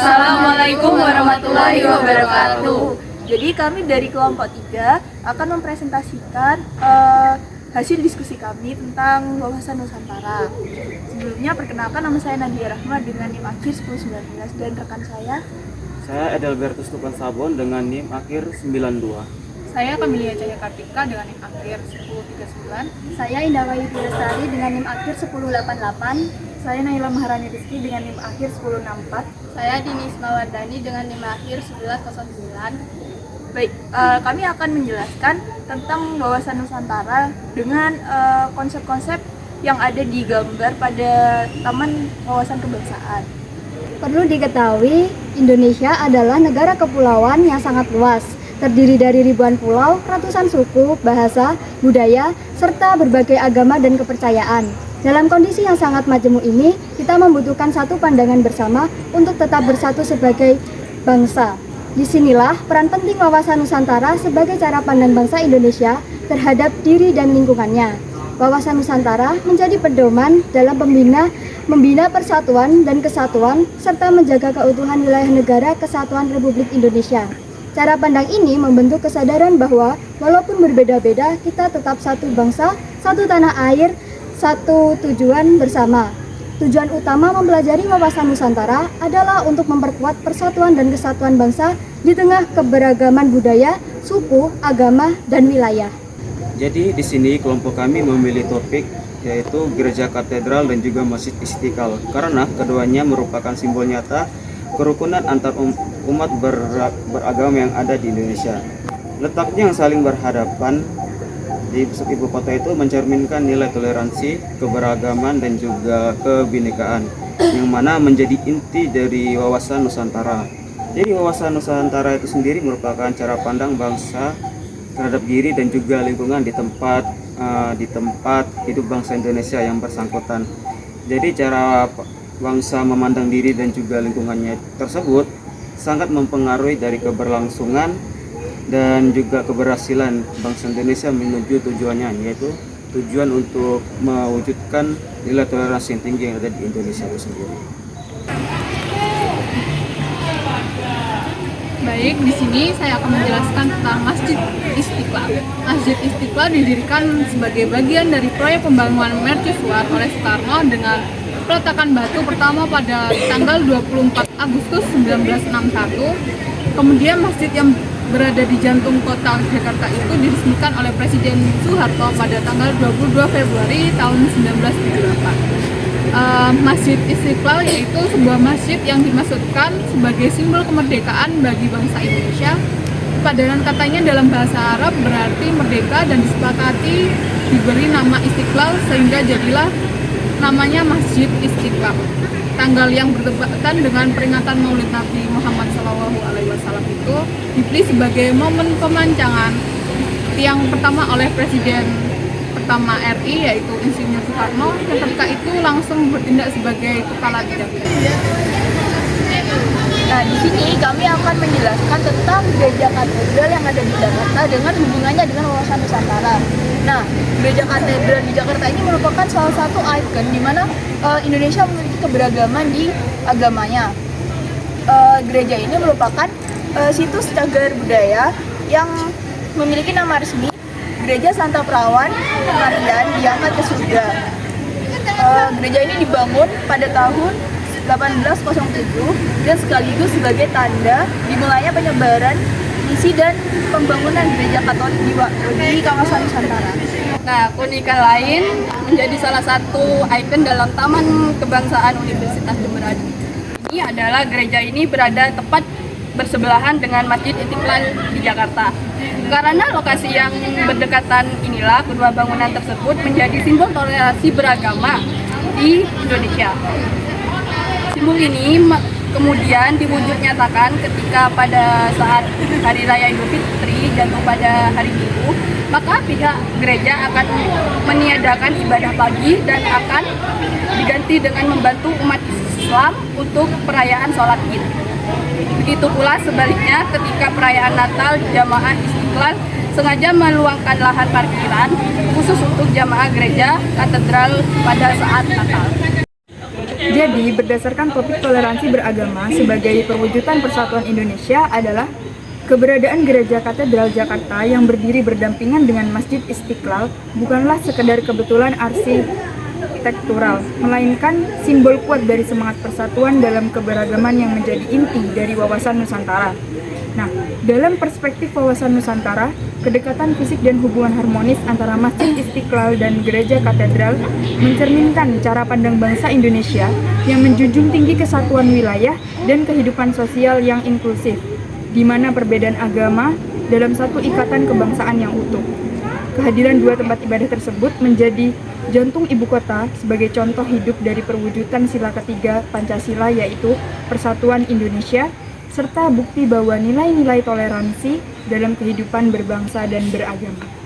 Assalamualaikum warahmatullahi wabarakatuh. Jadi kami dari kelompok 3 akan mempresentasikan hasil diskusi kami tentang wawasan Nusantara. Sebelumnya perkenalkan, nama saya Nadia Rahma dengan NIM akhir 1019 dan rekan saya Edelbertus Tupan Sabon dengan NIM akhir 92. Saya Kamilia Cahya Kartika dengan NIM akhir 1039. Saya Indah Wayu Lestari dengan NIM akhir 1088. Saya Naila Maharani Rizky dengan NIM akhir 1064. Saya Dinis Mawardani dengan NIM akhir 1109. Baik, kami akan menjelaskan tentang wawasan Nusantara dengan konsep-konsep yang ada di gambar pada Taman Wawasan Kebangsaan. Perlu diketahui, Indonesia adalah negara kepulauan yang sangat luas, terdiri dari ribuan pulau, ratusan suku, bahasa, budaya, serta berbagai agama dan kepercayaan. Dalam kondisi yang sangat majemuk ini, kita membutuhkan satu pandangan bersama untuk tetap bersatu sebagai bangsa. Disinilah peran penting wawasan Nusantara sebagai cara pandang bangsa Indonesia terhadap diri dan lingkungannya. Wawasan Nusantara menjadi pedoman dalam membina persatuan dan kesatuan serta menjaga keutuhan wilayah negara kesatuan Republik Indonesia. Cara pandang ini membentuk kesadaran bahwa walaupun berbeda-beda, kita tetap satu bangsa, satu tanah air, satu tujuan bersama. Tujuan utama mempelajari wawasan Nusantara adalah untuk memperkuat persatuan dan kesatuan bangsa di tengah keberagaman budaya, suku, agama, dan wilayah. Jadi di sini kelompok kami memilih topik yaitu Gereja Katedral dan juga Masjid Istiqlal karena keduanya merupakan simbol nyata kerukunan antar umat beragama yang ada di Indonesia. Letaknya yang saling berhadapan di pusat ibu kota itu mencerminkan nilai toleransi, keberagaman, dan juga kebinekaan yang mana menjadi inti dari wawasan Nusantara. Jadi wawasan Nusantara itu sendiri merupakan cara pandang bangsa terhadap diri dan juga lingkungan di tempat hidup bangsa Indonesia yang bersangkutan. Jadi cara bangsa memandang diri dan juga lingkungannya tersebut sangat mempengaruhi dari keberlangsungan dan juga keberhasilan bangsa Indonesia menuju tujuannya, yaitu tujuan untuk mewujudkan nilai toleransi yang tinggi yang ada di Indonesia itu sendiri. Baik, di sini saya akan menjelaskan tentang Masjid Istiqlal. Masjid Istiqlal didirikan sebagai bagian dari proyek pembangunan mercusuar oleh Soekarno dengan peletakan batu pertama pada tanggal 24 Agustus 1961. Kemudian masjid yang berada di jantung kota Jakarta itu diresmikan oleh Presiden Soeharto pada tanggal 22 Februari tahun 1978. Masjid Istiqlal yaitu sebuah masjid yang dimaksudkan sebagai simbol kemerdekaan bagi bangsa Indonesia. Padanan katanya dalam bahasa Arab berarti merdeka dan disepakati diberi nama Istiqlal sehingga jadilah namanya Masjid Istiqlal. Tanggal yang bertepatan dengan peringatan Maulid Nabi Muhammad SAW itu dipilih sebagai momen pemancangan yang pertama oleh Presiden pertama RI yaitu Insinyur Soekarno yang ketika itu langsung bertindak sebagai kepala bidang. Nah, di sini kami akan menjelaskan tentang Gereja Katedral yang ada di Jakarta dengan hubungannya dengan wawasan Nusantara. Nah, Gereja Katedral di Jakarta ini merupakan salah satu ikon di mana Indonesia memiliki keberagaman di agamanya. Gereja ini merupakan situs cagar budaya yang memiliki nama resmi Gereja Santa Perawan Marian diangkat ke surga. Gereja ini dibangun pada tahun 1807 dan sekaligus sebagai tanda dimulainya penyebaran misi dan pembangunan gereja Katolik di kawasan Nusantara. Nah, keunikan lain menjadi salah satu ikon dalam Taman Kebangsaan Universitas Jember Adi. Ini adalah gereja ini berada tepat bersebelahan dengan Masjid Istiqlal di Jakarta. Karena lokasi yang berdekatan inilah kedua bangunan tersebut menjadi simbol toleransi beragama di Indonesia. Simbol ini kemudian diwujud nyatakan ketika pada saat Hari Raya Idul Fitri jatuh pada hari Minggu, maka pihak gereja akan meniadakan ibadah pagi dan akan diganti dengan membantu umat Islam untuk perayaan sholat Id. Begitu pula sebaliknya ketika perayaan Natal, jamaah Istiqlal sengaja meluangkan lahan parkiran khusus untuk jamaah gereja katedral pada saat Natal. Jadi, berdasarkan topik toleransi beragama sebagai perwujudan persatuan Indonesia adalah keberadaan Gereja Katedral Jakarta yang berdiri berdampingan dengan Masjid Istiqlal bukanlah sekedar kebetulan arsitektural, melainkan simbol kuat dari semangat persatuan dalam keberagaman yang menjadi inti dari wawasan Nusantara. Nah, dalam perspektif wawasan Nusantara, kedekatan fisik dan hubungan harmonis antara Masjid Istiqlal dan Gereja Katedral mencerminkan cara pandang bangsa Indonesia yang menjunjung tinggi kesatuan wilayah dan kehidupan sosial yang inklusif, di mana perbedaan agama dalam satu ikatan kebangsaan yang utuh. Kehadiran dua tempat ibadah tersebut menjadi jantung ibu kota sebagai contoh hidup dari perwujudan sila ketiga Pancasila, yaitu persatuan Indonesia, serta bukti bahwa nilai-nilai toleransi dalam kehidupan berbangsa dan beragama.